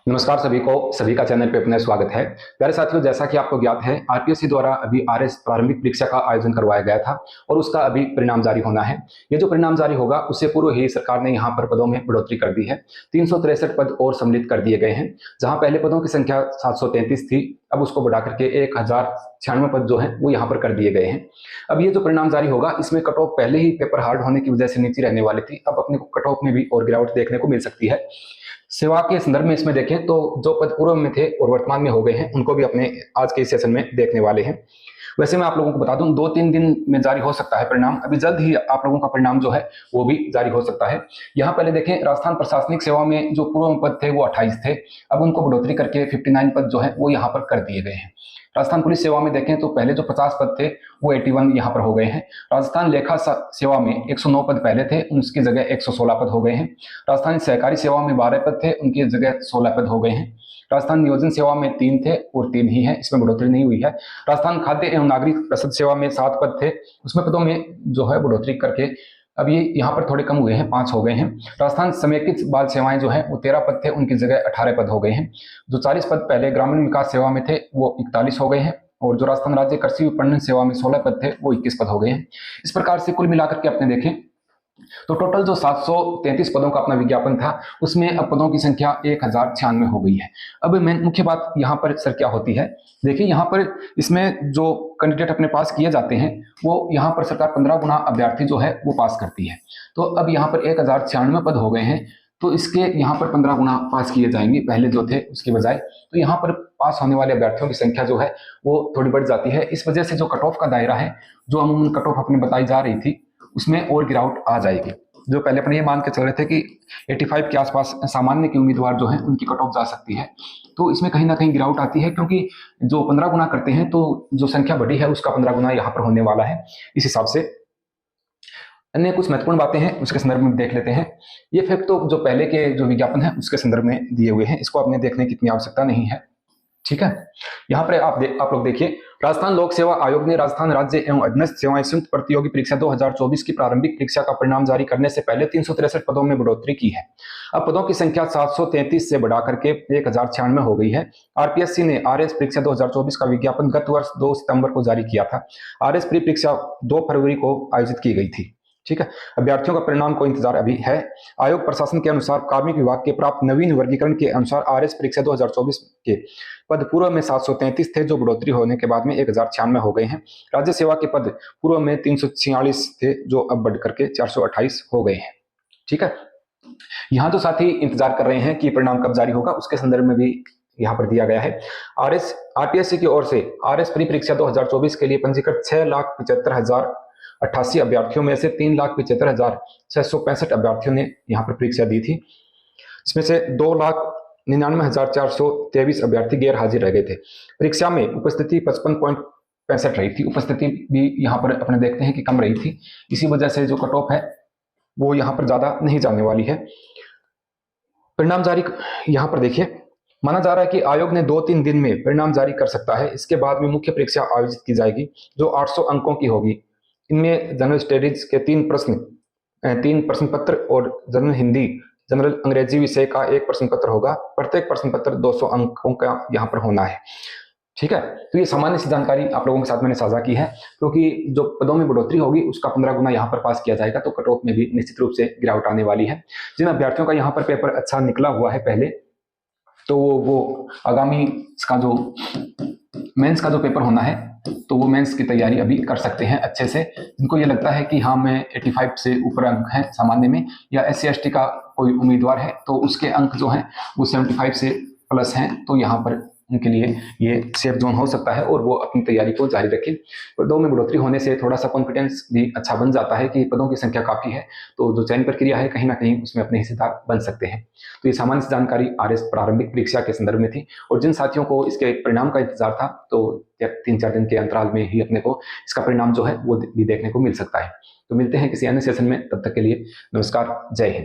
नमस्कार सभी का चैनल पे अपना स्वागत है। प्यारे साथियों, जैसा कि आपको ज्ञात है, आरपीएससी द्वारा अभी आरएस प्रारंभिक परीक्षा का आयोजन करवाया गया था और उसका अभी परिणाम जारी होना है। ये जो परिणाम जारी होगा उससे पूर्व ही सरकार ने यहाँ पर पदों में बढ़ोतरी कर दी है। 363 पद और सम्मिलित कर दिए गए हैं। जहां पहले पदों की संख्या 733 थी, अब उसको बढ़ा करके 1096 पद जो है वो यहाँ पर कर दिए गए हैं। अब ये जो परिणाम जारी होगा इसमें कट ऑफ पहले ही पेपर हार्ड होने की वजह से नीचे रहने वाली थी, अब अपने को कट ऑफ में भी और गिरावट देखने को मिल सकती है। सेवा के संदर्भ में इसमें देखें तो जो पद पूर्व में थे और वर्तमान में हो गए हैं उनको भी अपने आज के इस सेशन में देखने वाले हैं। वैसे मैं आप लोगों को बता दूं, 2-3 दिन में जारी हो सकता है परिणाम। अभी जल्द ही आप लोगों का परिणाम जो है वो भी जारी हो सकता है। यहाँ पहले देखें, राजस्थान प्रशासनिक सेवा में जो पूर्व पद थे वो 28 थे, अब उनको बढ़ोतरी करके 59 पद जो है वो यहाँ पर कर दिए गए हैं। राजस्थान पुलिस सेवा में देखें तो पहले जो 50 पद थे वो 81 यहाँ पर हो गए हैं। राजस्थान लेखा सेवा में 109 पद पहले थे, उनकी जगह 116 पद हो गए हैं। राजस्थान सहकारी सेवा में 12 पद थे, उनकी जगह 16 पद हो गए हैं। राजस्थान नियोजन सेवा में 3 थे और 3 ही है, इसमें बढ़ोतरी नहीं हुई है। राजस्थान खाद्य एवं नागरिक प्रसाद सेवा में 7 पद थे, उसमें पदों में जो है बढ़ोतरी करके अब ये यहाँ पर थोड़े कम हुए हैं, 5 हो गए हैं। राजस्थान समेकित बाल सेवाएं जो है वो 13 पद थे, उनकी जगह 18 पद हो गए हैं। जो 40 पद पहले ग्रामीण विकास सेवा में थे वो 41 हो गए हैं और जो राजस्थान राज्य कृषि विपणन सेवा में 16 पद थे वो 21 पद हो गए हैं। इस प्रकार से कुल मिलाकर के अपने देखें तो टोटल जो 733 पदों का अपना विज्ञापन था उसमें अब पदों की संख्या 1096 हो गई है। अब मेन मुख्य बात यहाँ पर सर क्या होती है, देखिए यहाँ पर इसमें जो कैंडिडेट अपने पास किए जाते हैं वो यहाँ पर सरकार 15 गुना अभ्यर्थी जो है वो पास करती है। तो अब यहाँ पर 1096 पद हो गए हैं, तो इसके यहाँ पर 15 गुना पास किए जाएंगे पहले जो थे उसकी बजाय। तो यहाँ पर पास होने वाले अभ्यर्थियों की संख्या जो है वो थोड़ी बढ़ जाती है। इस वजह से जो कट ऑफ का दायरा है, जो अमूमन कट ऑफ अपने बताई जा रही थी, उसमें और गिरावट आ जाएगी। जो पहले अपने ये मान के चल रहे थे कि 85 के आसपास सामान्य के उम्मीदवार जो है उनकी कट ऑफ जा सकती है, तो इसमें कहीं ना कहीं गिरावट आती है, क्योंकि जो 15 गुना करते हैं तो जो संख्या बढ़ी है उसका 15 गुना यहाँ पर होने वाला है। इस हिसाब से अन्य कुछ महत्वपूर्ण बातें हैं उसके संदर्भ में देख लेते हैं। ये फैक्ट तो जो पहले के जो विज्ञापन है उसके संदर्भ में दिए हुए हैं, इसको अपने देखने की इतनी आवश्यकता नहीं है, ठीक है। यहाँ पर आप लोग देखिए, राजस्थान लोक सेवा आयोग ने राजस्थान राज्य एवं अधीनस्थ सेवाएं संयुक्त प्रतियोगी परीक्षा 2024 की प्रारंभिक परीक्षा का परिणाम जारी करने से पहले 363 पदों में बढ़ोतरी की है। अब पदों की संख्या 733 से बढ़ाकर के 1096 हो गई है। आरपीएससी ने आरएस परीक्षा 2024 का विज्ञापन गत वर्ष 2 सितंबर को जारी किया था। आरएस प्री परीक्षा 2 फरवरी को आयोजित की गई थी, ठीक है। अभ्यर्थियों का परिणाम को इंतजार अभी है। आयोग प्रशासन के अनुसार कार्मिक विभाग के प्राप्त नवीन वर्गीकरण के अनुसार आरएस परीक्षा 2024 के पद पूर्व में 733 थे, जो बढ़ोतरी होने के बाद में 1096 हो गए हैं। राज्य सेवा के पद पूर्व में 346 थे, जो अब बढ़ करके 428 हो गए हैं, ठीक है। यहाँ तो साथी इंतजार कर रहे हैं कि परिणाम कब जारी होगा, उसके संदर्भ में भी यहाँ पर दिया गया है। आरपीएससी की ओर से आरएस प्री परीक्षा 2024 के लिए पंजीकृत 6,75,088 अभ्यर्थियों में से 3,75,665 अभ्यर्थियों ने यहाँ पर परीक्षा दी थी। इसमें से 2,99,423 अभ्यर्थी गैर हाजिर रह गए थे। परीक्षा में उपस्थिति 55.65 रही थी। उपस्थिति भी यहाँ पर अपने देखते हैं कि कम रही थी, इसी वजह से जो कट ऑफ है वो यहाँ पर ज्यादा नहीं जाने वाली है। परिणाम जारी यहाँ पर देखिए, माना जा रहा है कि आयोग ने 2-3 दिन में परिणाम जारी कर सकता है। इसके बाद में मुख्य परीक्षा आयोजित की जाएगी जो 800 अंकों की होगी। इनमें जनरल स्टडीज के 3 प्रश्न पत्र और जनरल हिंदी, जनरल अंग्रेजी विषय का 1 प्रश्न पत्र होगा। प्रत्येक प्रश्न पत्र 200 अंकों का यहाँ पर होना है, ठीक है। तो ये सामान्य सी जानकारी आप लोगों के साथ मैंने साझा की है, क्योंकि जो पदों में बढ़ोतरी होगी उसका 15 गुना यहाँ पर पास किया जाएगा, तो कट ऑफ में भी निश्चित रूप से गिरावट आने वाली है। जिन अभ्यर्थियों का यहाँ पर पेपर अच्छा निकला हुआ है पहले, तो वो आगामी इसका जो मेंस का जो पेपर होना है तो वो मेंस की तैयारी अभी कर सकते हैं अच्छे से। जिनको ये लगता है कि हाँ मैं 85 से ऊपर अंक है सामान्य में, या SC ST का कोई उम्मीदवार है तो उसके अंक जो हैं वो 75 से प्लस हैं, तो यहाँ पर उनके लिए ये सेफ जोन हो सकता है और वो अपनी तैयारी को जारी रखें। पदों में बढ़ोतरी होने से थोड़ा सा कॉन्फिडेंस भी अच्छा बन जाता है कि पदों की संख्या काफ़ी है, तो जो चयन प्रक्रिया है कहीं ना कहीं उसमें अपने हिस्सेदार बन सकते हैं। तो ये सामान्य जानकारी आरएस प्रारंभिक परीक्षा के संदर्भ में थी, और जिन साथियों को इसके परिणाम का इंतजार था तो 3-4 दिन के अंतराल में ही अपने को इसका परिणाम जो है वो भी देखने को मिल सकता है। तो मिलते हैं किसी अन्य सेशन में, तब तक के लिए नमस्कार, जय हिंद।